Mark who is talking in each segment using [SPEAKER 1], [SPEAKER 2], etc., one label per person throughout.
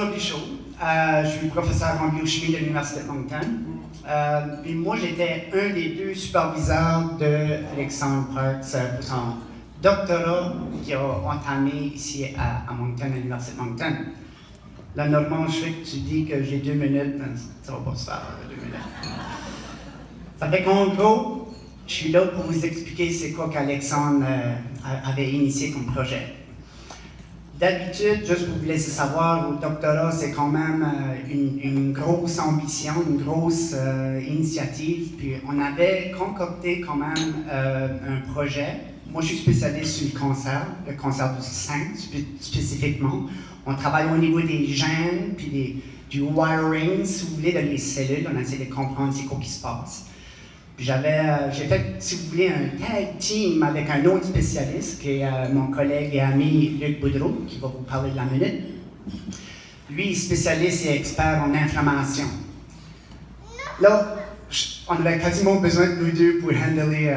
[SPEAKER 1] aujourd'hui chaud. Je suis professeur en biochimie de l'Université de Moncton. Puis moi, j'étais un des deux superviseurs de Alexandre Parks pour son doctorat qu'il a entamé ici à Moncton, à l'Université de Moncton. Là, normalement, je sais que tu dis que j'ai 2 minutes, mais ça va pas se faire 2 minutes. Ça fait qu'en gros, je suis là pour vous expliquer c'est quoi qu'Alexandre avait initié comme projet. D'habitude, juste pour vous laisser savoir, le doctorat, c'est quand même une grosse ambition, une grosse initiative. Puis on avait concocté quand même un projet. Moi, je suis spécialiste sur le cancer du sein spécifiquement. On travaille au niveau des gènes, puis du wiring, si vous voulez, dans les cellules. On essaie de comprendre c'est quoi qui se passe. Puis j'ai fait, si vous voulez, un tag team avec un autre spécialiste, qui est mon collègue et ami Luc Boudreau, qui va vous parler de la minute. Lui, spécialiste et expert en inflammation. Là, on avait quasiment besoin de nous deux pour handler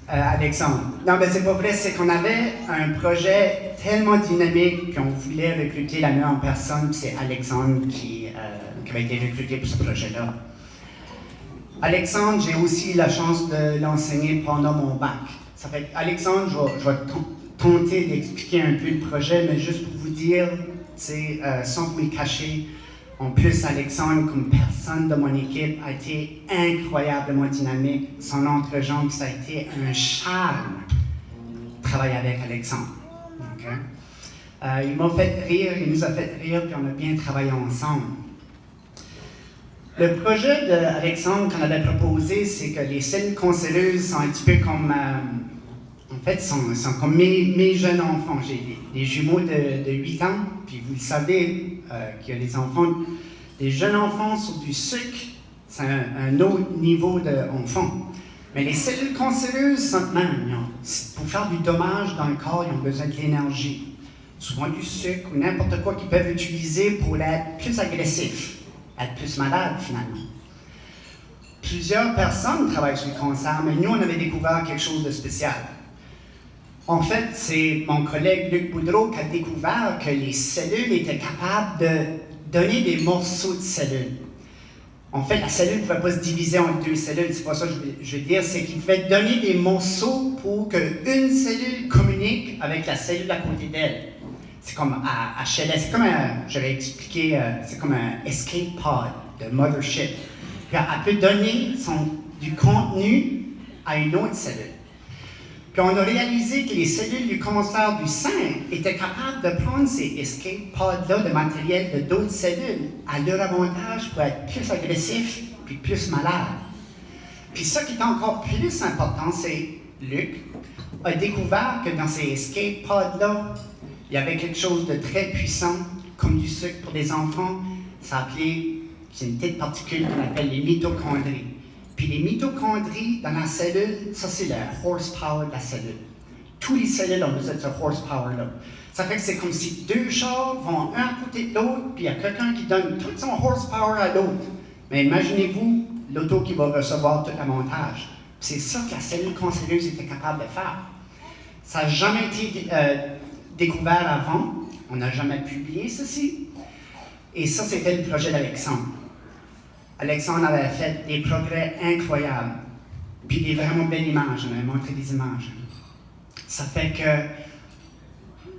[SPEAKER 1] Alexandre. Non, mais c'est pas vrai, c'est qu'on avait un projet tellement dynamique, puis on voulait recruter la meilleure personne, puis c'est Alexandre qui avait été recruté pour ce projet-là. Alexandre, j'ai aussi la chance de l'enseigner pendant mon bac. Ça fait Alexandre, je vais tenter d'expliquer un peu le projet, mais juste pour vous dire, sans vous le cacher, en plus, Alexandre, comme personne de mon équipe, a été incroyablement dynamique. Son entrejambe, ça a été un charme de travailler avec Alexandre. Okay? Il m'a fait rire, il nous a fait rire, puis on a bien travaillé ensemble. Le projet d'Alexandre qu'on avait proposé, c'est que les cellules cancéreuses sont un petit peu comme, en fait, sont comme mes jeunes enfants. J'ai des jumeaux de 8 ans, puis vous le savez qu'il y a des enfants, des jeunes enfants sur du sucre, c'est un autre niveau d'enfant. Mais les cellules cancéreuses sont même, pour faire du dommage dans le corps, ils ont besoin de l'énergie. Souvent du sucre ou n'importe quoi qu'ils peuvent utiliser pour être plus agressifs. Être plus malade, finalement. Plusieurs personnes travaillent sur le cancer, mais nous, on avait découvert quelque chose de spécial. En fait, c'est mon collègue Luc Boudreau qui a découvert que les cellules étaient capables de donner des morceaux de cellules. En fait, la cellule ne pouvait pas se diviser en 2 cellules, c'est pas ça que je veux dire, c'est qu'il pouvait donner des morceaux pour qu'une cellule communique avec la cellule à côté d'elle. C'est comme à HLS, c'est comme j'avais expliqué, c'est comme un escape pod de mothership. Puis elle peut donner du contenu à une autre cellule. Puis on a réalisé que les cellules du cancer du sein étaient capables de prendre ces escape pods-là de matériel de d'autres cellules à leur avantage pour être plus agressifs puis plus malades. Puis ça qui est encore plus important, c'est Luc a découvert que dans ces escape pods-là, il y avait quelque chose de très puissant, comme du sucre pour les enfants. C'est une petite particule qu'on appelle les mitochondries. Puis les mitochondries dans la cellule, ça c'est le horsepower de la cellule. Tous les cellules ont besoin de ce horsepower-là. Ça fait que c'est comme si 2 chars vont un à côté de l'autre, puis il y a quelqu'un qui donne tout son horsepower à l'autre. Mais imaginez-vous l'auto qui va recevoir tout l'avantage. C'est ça que la cellule cancéreuse était capable de faire. Ça n'a jamais été découvert avant, on n'a jamais publié ceci, et ça c'était le projet d'Alexandre. Alexandre avait fait des progrès incroyables, puis des vraiment belles images, on avait montré des images. Ça fait que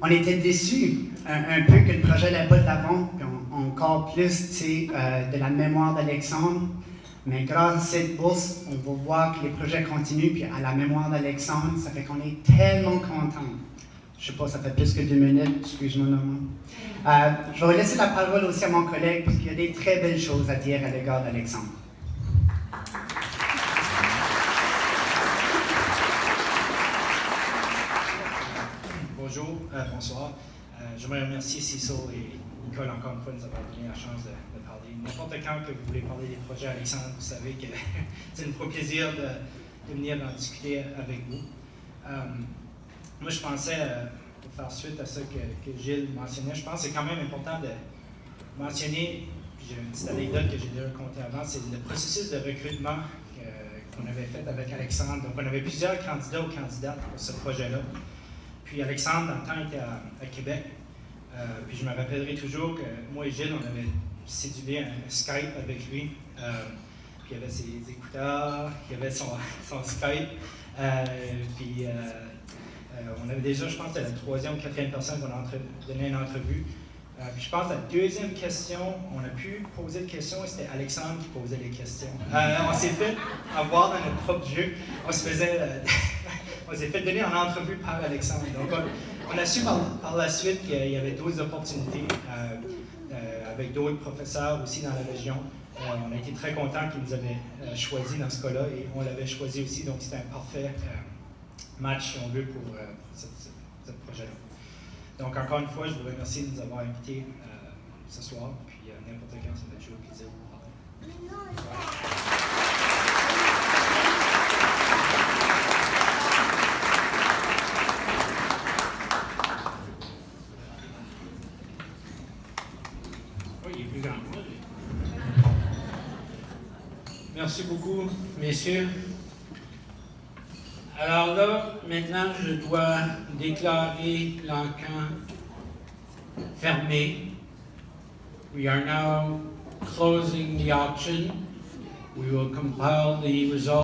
[SPEAKER 1] on était déçus un peu que le projet n'allait pas de l'avant, puis encore plus de la mémoire d'Alexandre, mais grâce à cette bourse, on va voir que les projets continuent, puis à la mémoire d'Alexandre, ça fait qu'on est tellement contents. Je ne sais pas, ça fait plus que 2 minutes, excuse-moi Normand. Je vais laisser la parole aussi à mon collègue, parce qu'il y a des très belles choses à dire à l'égard d'Alexandre.
[SPEAKER 2] Bonjour, bonsoir. J'aimerais remercier Cecil et Nicole encore une fois de nous avoir donné la chance de parler. N'importe quand que vous voulez parler des projets Alexandre, vous savez que ça nous fera plaisir de venir en discuter avec vous. Moi, je pensais, pour faire suite à ça que Gilles mentionnait, je pense que c'est quand même important de mentionner, j'ai une petite anecdote que j'ai déjà racontée avant, c'est le processus de recrutement qu'on avait fait avec Alexandre. Donc, on avait plusieurs candidats ou candidates pour ce projet-là. Puis Alexandre, dans le temps, était à Québec. Puis je me rappellerai toujours que moi et Gilles, on avait cédulé un Skype avec lui. Puis il avait ses écouteurs, il avait son Skype. Puis on avait déjà, je pense, c'était la 3e ou 4e personne qu'on a donné une entrevue. Puis je pense que la 2e question, on a pu poser des questions et c'était Alexandre qui posait les questions. On s'est fait avoir dans notre propre jeu. On s'est fait donner en entrevue par Alexandre. Donc on a su par la suite qu'il y avait d'autres opportunités avec d'autres professeurs aussi dans la région. On a été très contents qu'ils nous avaient choisi dans ce cas-là et on l'avait choisi aussi. Donc c'était un parfait match, si on veut, pour ce projet-là. Donc, encore une fois, je vous remercie de nous avoir invités ce soir. Puis, n'importe quand, ça me fait toujours plaisir de vous parler.
[SPEAKER 3] Oh, il est plus grand que moi, lui. Merci beaucoup, messieurs. Alors là, maintenant, je dois déclarer l'encan fermé. We are now closing the auction. We will compile the results.